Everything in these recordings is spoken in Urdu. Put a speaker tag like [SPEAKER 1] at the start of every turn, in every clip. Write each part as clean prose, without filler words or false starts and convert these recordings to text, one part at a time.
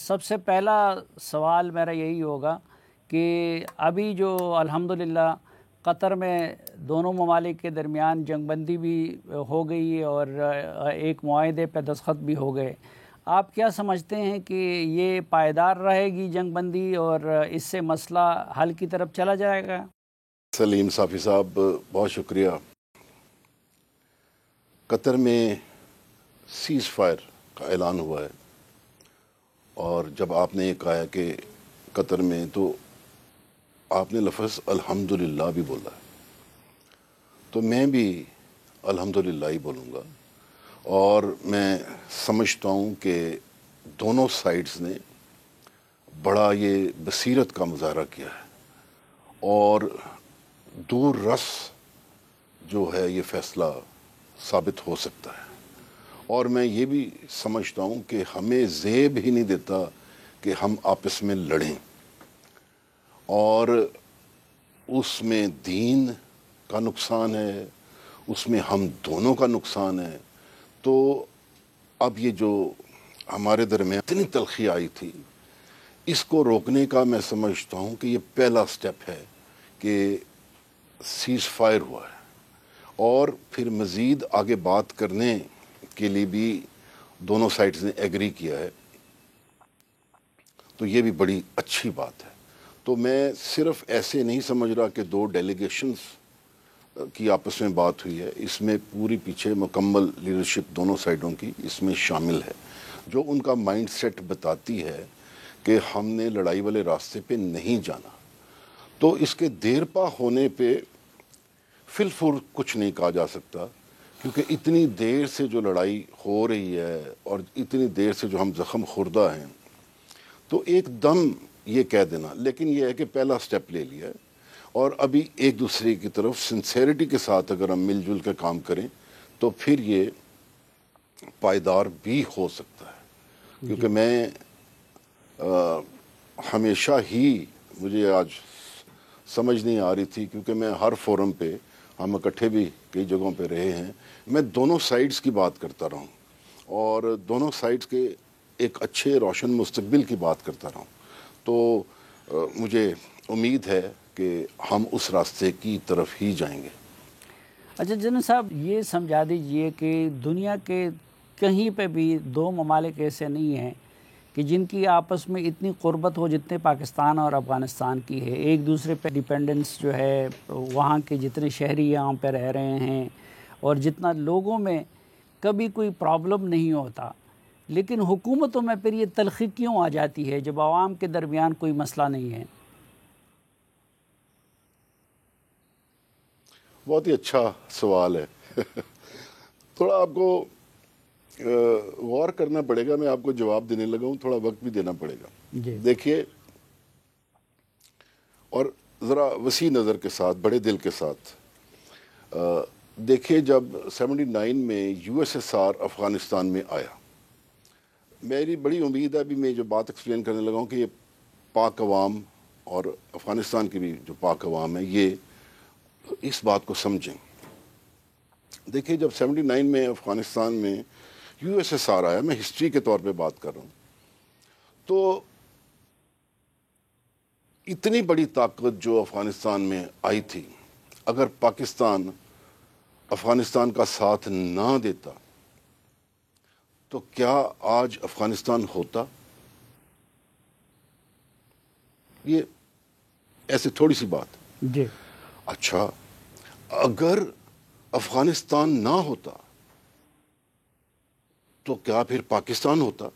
[SPEAKER 1] سب سے پہلا سوال میرا یہی ہوگا کہ ابھی جو الحمدللہ قطر میں دونوں ممالک کے درمیان جنگ بندی بھی ہو گئی اور ایک معاہدے پہ دستخط بھی ہو گئے، آپ کیا سمجھتے ہیں کہ یہ پائیدار رہے گی جنگ بندی اور اس سے مسئلہ حل کی طرف چلا جائے گا؟
[SPEAKER 2] سلیم صافی صاحب بہت شکریہ۔ قطر میں سیز فائر کا اعلان ہوا ہے، اور جب آپ نے یہ کہا کہ قطر میں، تو آپ نے لفظ الحمدللہ بھی بولا ہے، تو میں بھی الحمدللہ ہی بولوں گا۔ اور میں سمجھتا ہوں کہ دونوں سائڈز نے بڑا یہ بصیرت کا مظاہرہ کیا ہے، اور دور رس جو ہے یہ فیصلہ ثابت ہو سکتا ہے۔ اور میں یہ بھی سمجھتا ہوں کہ ہمیں زیب ہی نہیں دیتا کہ ہم آپس میں لڑیں، اور اس میں دین کا نقصان ہے، اس میں ہم دونوں کا نقصان ہے۔ تو اب یہ جو ہمارے درمیان اتنی تلخی آئی تھی، اس کو روکنے کا میں سمجھتا ہوں کہ یہ پہلا سٹیپ ہے کہ سیز فائر ہوا ہے، اور پھر مزید آگے بات کرنے کے لیے بھی دونوں سائڈز نے ایگری کیا ہے، تو یہ بھی بڑی اچھی بات ہے۔ تو میں صرف ایسے نہیں سمجھ رہا کہ دو ڈیلیگیشنز کی آپس میں بات ہوئی ہے، اس میں پوری پیچھے مکمل لیڈرشپ دونوں سائڈوں کی اس میں شامل ہے، جو ان کا مائنڈ سیٹ بتاتی ہے کہ ہم نے لڑائی والے راستے پہ نہیں جانا۔ تو اس کے دیر پا ہونے پہ فی الفور کچھ نہیں کہا جا سکتا، کیونکہ اتنی دیر سے جو لڑائی ہو رہی ہے اور اتنی دیر سے جو ہم زخم خوردہ ہیں، تو ایک دم یہ کہہ دینا، لیکن یہ ہے کہ پہلا سٹیپ لے لیا ہے، اور ابھی ایک دوسرے کی طرف سنسیریٹی کے ساتھ اگر ہم مل جل کے کام کریں تو پھر یہ پائیدار بھی ہو سکتا ہے۔ کیونکہ میں ہمیشہ ہی، مجھے آج سمجھ نہیں آ رہی تھی، کیونکہ میں ہر فورم پہ، ہم اکٹھے بھی کئی جگہوں پہ رہے ہیں، میں دونوں سائڈز کی بات کرتا رہا ہوں اور دونوں سائڈز کے ایک اچھے روشن مستقبل کی بات کرتا رہا ہوں۔ تو مجھے امید ہے کہ ہم اس راستے کی طرف ہی جائیں گے۔
[SPEAKER 1] اچھا جنرل صاحب، یہ سمجھا دیجئے کہ دنیا کے کہیں پہ بھی دو ممالک ایسے نہیں ہیں کہ جن کی آپس میں اتنی قربت ہو جتنے پاکستان اور افغانستان کی ہے، ایک دوسرے پہ ڈیپینڈنس جو ہے، وہاں کے جتنے شہری یہاں پہ رہ رہے ہیں اور جتنا لوگوں میں کبھی کوئی پرابلم نہیں ہوتا، لیکن حکومتوں میں پھر یہ تلخی کیوں آ جاتی ہے جب عوام کے درمیان کوئی مسئلہ نہیں ہے؟
[SPEAKER 2] بہت ہی اچھا سوال ہے۔ تھوڑا آپ کو غور کرنا پڑے گا، میں آپ کو جواب دینے لگا ہوں، تھوڑا وقت بھی دینا پڑے گا۔
[SPEAKER 1] جی
[SPEAKER 2] دیکھیے، اور ذرا وسیع نظر کے ساتھ، بڑے دل کے ساتھ دیکھیے، جب 79 میں U S S R Afghanistan میں آیا، میری بڑی امید ہے، ابھی میں جو بات ایکسپلین کرنے لگا ہوں، کہ یہ پاک عوام اور افغانستان کی بھی جو پاک عوام ہے، یہ اس بات کو سمجھیں۔ دیکھیے، جب 79 میں افغانستان میں یو ایس ایس آر آیا، میں ہسٹری کے طور پہ بات کر رہا ہوں، تو اتنی بڑی طاقت جو افغانستان میں آئی تھی، اگر پاکستان افغانستان کا ساتھ نہ دیتا تو کیا آج افغانستان ہوتا؟ یہ ایسے تھوڑی سی بات۔
[SPEAKER 1] جی
[SPEAKER 2] اچھا، اگر افغانستان نہ ہوتا تو کیا پھر پاکستان ہوتا؟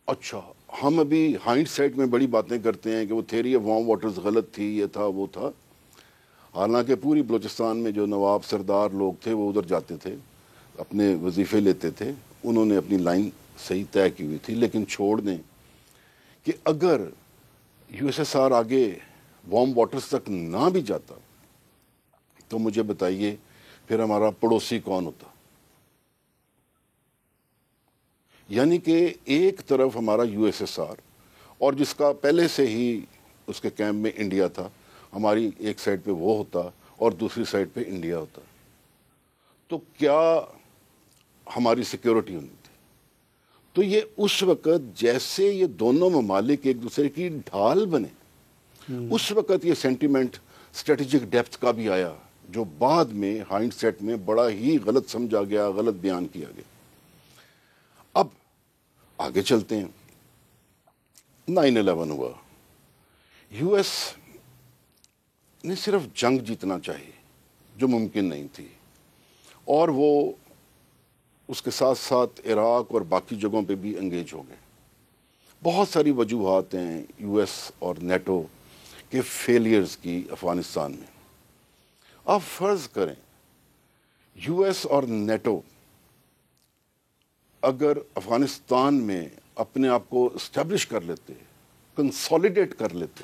[SPEAKER 2] اچھا، ہم ابھی ہائنڈ سائٹ میں بڑی باتیں کرتے ہیں کہ وہ تھیوری آف وارم واٹرز غلط تھی، یہ تھا وہ تھا، حالانکہ پوری بلوچستان میں جو نواب سردار لوگ تھے وہ ادھر جاتے تھے، اپنے وظیفے لیتے تھے، انہوں نے اپنی لائن صحیح طے کی ہوئی تھی۔ لیکن چھوڑ دیں کہ اگر یو ایس ایس آر آگے وارم واٹرز تک نہ بھی جاتا تو مجھے بتائیے پھر ہمارا پڑوسی کون ہوتا؟ یعنی کہ ایک طرف ہمارا یو ایس ایس آر، اور جس کا پہلے سے ہی اس کے کیمپ میں انڈیا تھا، ہماری ایک سائڈ پہ وہ ہوتا اور دوسری سائڈ پہ انڈیا ہوتا، تو کیا ہماری سیکیورٹی ہونی تھی؟ تو یہ اس وقت جیسے یہ دونوں ممالک ایک دوسرے کی ڈھال بنے، اس وقت یہ سینٹیمنٹ اسٹریٹجک ڈیپتھ کا بھی آیا، جو بعد میں ہائنڈ سیٹ میں بڑا ہی غلط سمجھا گیا، غلط بیان کیا گیا۔ اب آگے چلتے ہیں۔ 9/11 ہوا، یو ایس نے صرف جنگ جیتنا چاہیے جو ممکن نہیں تھی، اور وہ اس کے ساتھ ساتھ عراق اور باقی جگہوں پہ بھی انگیج ہو گئے۔ بہت ساری وجوہات ہیں یو ایس اور نیٹو کے فیلیئرز کی افغانستان میں۔ آپ فرض کریں یو ایس اور نیٹو اگر افغانستان میں اپنے آپ کو اسٹیبلش کر لیتے، کنسولیڈیٹ کر لیتے،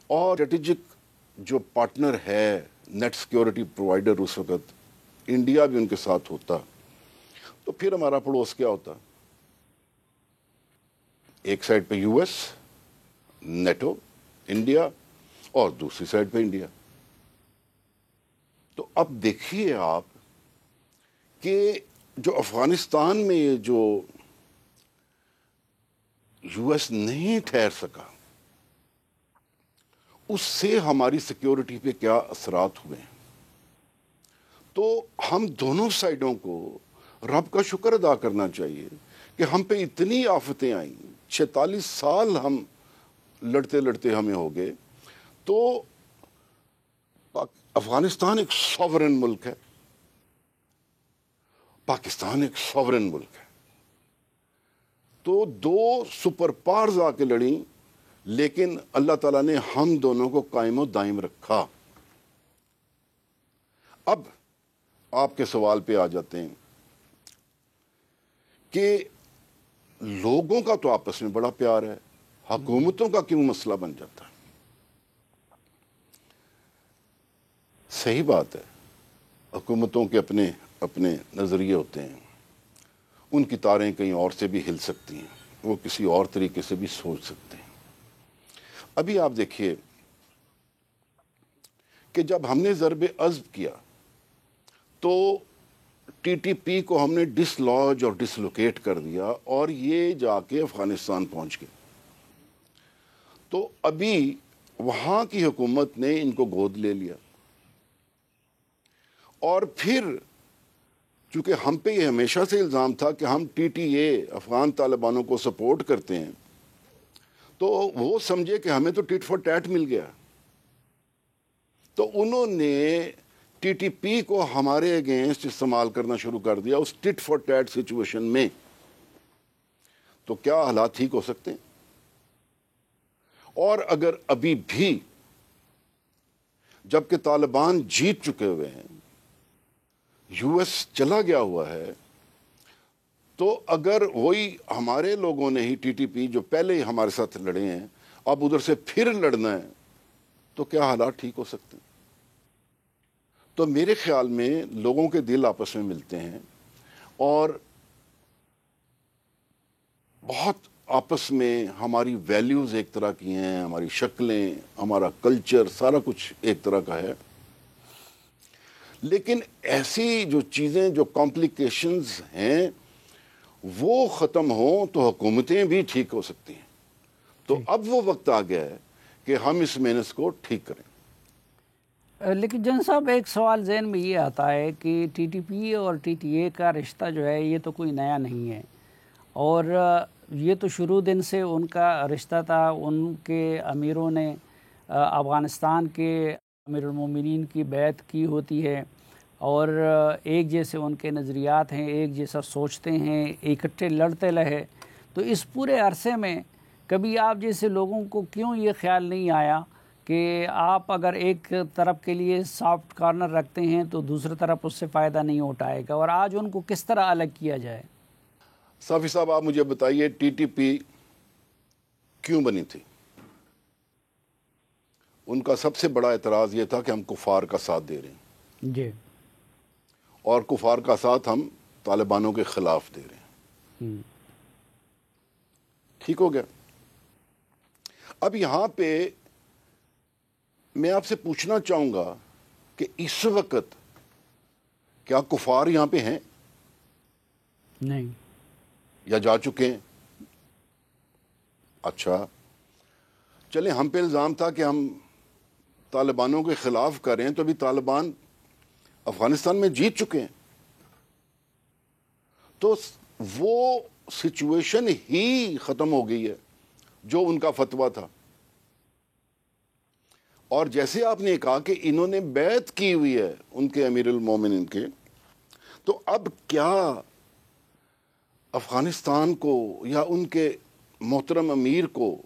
[SPEAKER 2] اور اسٹریٹجک جو پارٹنر ہے، نیٹ سیکیورٹی پرووائڈر اس وقت انڈیا بھی ان کے ساتھ ہوتا، تو پھر ہمارا پڑوس کیا ہوتا؟ ایک سائڈ پہ یو ایس، نیٹو، انڈیا، اور دوسری سائڈ پہ انڈیا۔ تو اب دیکھیے آپ کہ جو افغانستان میں یہ جو یو ایس نہیں ٹھہر سکا، اس سے ہماری سیکیورٹی پہ کیا اثرات ہوئے ہیں۔ تو ہم دونوں سائڈوں کو رب کا شکر ادا کرنا چاہیے کہ ہم پہ اتنی آفتیں آئیں، 46 سال ہم لڑتے لڑتے ہمیں ہو گئے۔ تو افغانستان ایک سوورن ملک ہے، پاکستان ایک سوورن ملک ہے، تو دو سپر پاورز آ کے لڑیں، لیکن اللہ تعالیٰ نے ہم دونوں کو قائم و دائم رکھا۔ اب آپ کے سوال پہ آ جاتے ہیں کہ لوگوں کا تو آپس میں بڑا پیار ہے، حکومتوں کا کیوں مسئلہ بن جاتا ہے؟ صحیح بات ہے، حکومتوں کے اپنے اپنے نظریے ہوتے ہیں، ان کی تاریں کہیں اور سے بھی ہل سکتی ہیں، وہ کسی اور طریقے سے بھی سوچ سکتے ہیں۔ ابھی آپ دیکھیے کہ جب ہم نے ضرب عضب کیا تو ٹی ٹی پی کو ہم نے ڈس لاج اور ڈس لوکیٹ کر دیا، اور یہ جا کے افغانستان پہنچ گئے۔ تو ابھی وہاں کی حکومت نے ان کو گود لے لیا، اور پھر چونکہ ہم پہ یہ ہمیشہ سے الزام تھا کہ ہم ٹی ٹی اے افغان طالبانوں کو سپورٹ کرتے ہیں، تو وہ سمجھے کہ ہمیں تو ٹٹ فار ٹیٹ مل گیا، تو انہوں نے ٹی ٹی پی کو ہمارے اگینسٹ استعمال کرنا شروع کر دیا اس ٹٹ فار ٹیٹ سچویشن میں۔ تو کیا حالات ٹھیک ہو سکتے ہیں؟ اور اگر ابھی بھی جبکہ طالبان جیت چکے ہوئے ہیں، یو ایس چلا گیا ہوا ہے، تو اگر وہی ہمارے لوگوں نے ہی ٹی ٹی پی جو پہلے ہی ہمارے ساتھ لڑے ہیں اب ادھر سے پھر لڑنا ہے، تو کیا حالات ٹھیک ہو سکتے ہیں؟ تو میرے خیال میں لوگوں کے دل آپس میں ملتے ہیں، اور بہت آپس میں ہماری ویلیوز ایک طرح کی ہیں، ہماری شکلیں، ہمارا کلچر، سارا کچھ ایک طرح کا ہے۔ لیکن ایسی جو چیزیں، جو کمپلیکیشنز ہیں، وہ ختم ہوں تو حکومتیں بھی ٹھیک ہو سکتی ہیں۔ تو اب وہ وقت آ گیا ہے کہ ہم اس مینس کو ٹھیک کریں۔
[SPEAKER 1] لیکن جن صاحب ایک سوال ذہن میں یہ آتا ہے کہ ٹی ٹی پی اور ٹی ٹی اے کا رشتہ جو ہے یہ تو کوئی نیا نہیں ہے، اور یہ تو شروع دن سے ان کا رشتہ تھا۔ ان کے امیروں نے افغانستان کے امیر المومنین کی بیعت کی ہوتی ہے، اور ایک جیسے ان کے نظریات ہیں، ایک جیسا سوچتے ہیں، اکٹھے لڑتے رہے۔ تو اس پورے عرصے میں کبھی آپ جیسے لوگوں کو کیوں یہ خیال نہیں آیا کہ آپ اگر ایک طرف کے لیے سافٹ کارنر رکھتے ہیں تو دوسری طرف اس سے فائدہ نہیں اٹھائے گا، اور آج ان کو کس طرح الگ کیا جائے؟
[SPEAKER 2] صافی صاحب، آپ مجھے بتائیے ٹی ٹی پی کیوں بنی تھی؟ ان کا سب سے بڑا اعتراض یہ تھا کہ ہم کفار کا ساتھ دے رہے ہیں،
[SPEAKER 1] جی،
[SPEAKER 2] اور کفار کا ساتھ ہم طالبانوں کے خلاف دے رہے ہیں۔ ٹھیک ہو گیا۔ اب یہاں پہ میں آپ سے پوچھنا چاہوں گا کہ اس وقت کیا کفار یہاں پہ ہیں؟
[SPEAKER 1] نہیں،
[SPEAKER 2] یا جا چکے ہیں؟ اچھا چلیں، ہم پہ الزام تھا کہ ہم طالبانوں کے خلاف کر رہے ہیں، تو ابھی طالبان افغانستان میں جیت چکے ہیں، تو وہ سچویشن ہی ختم ہو گئی ہے جو ان کا فتویٰ تھا۔ اور جیسے آپ نے کہا کہ انہوں نے بیعت کی ہوئی ہے ان کے امیر المومنین کے، تو اب کیا افغانستان کو یا ان کے محترم امیر کو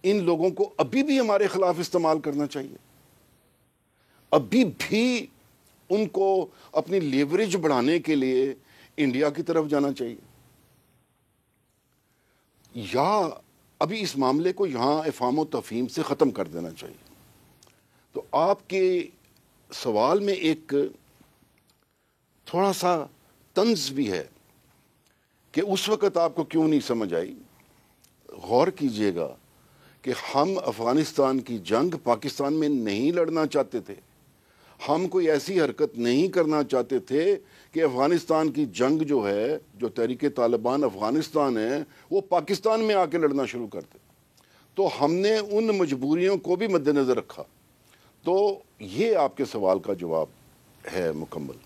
[SPEAKER 2] ان لوگوں کو ابھی بھی ہمارے خلاف استعمال کرنا چاہیے؟ ابھی بھی ان کو اپنی لیوریج بڑھانے کے لیے انڈیا کی طرف جانا چاہیے، یا ابھی اس معاملے کو یہاں افہام و تفہیم سے ختم کر دینا چاہیے؟ تو آپ کے سوال میں ایک تھوڑا سا طنز بھی ہے کہ اس وقت آپ کو کیوں نہیں سمجھ آئی۔ غور کیجئے گا کہ ہم افغانستان کی جنگ پاکستان میں نہیں لڑنا چاہتے تھے، ہم کوئی ایسی حرکت نہیں کرنا چاہتے تھے کہ افغانستان کی جنگ جو ہے، جو تحریک طالبان افغانستان ہے، وہ پاکستان میں آ کے لڑنا شروع کر دے۔ تو ہم نے ان مجبوریوں کو بھی مد نظر رکھا۔ تو یہ آپ کے سوال کا جواب ہے مکمل۔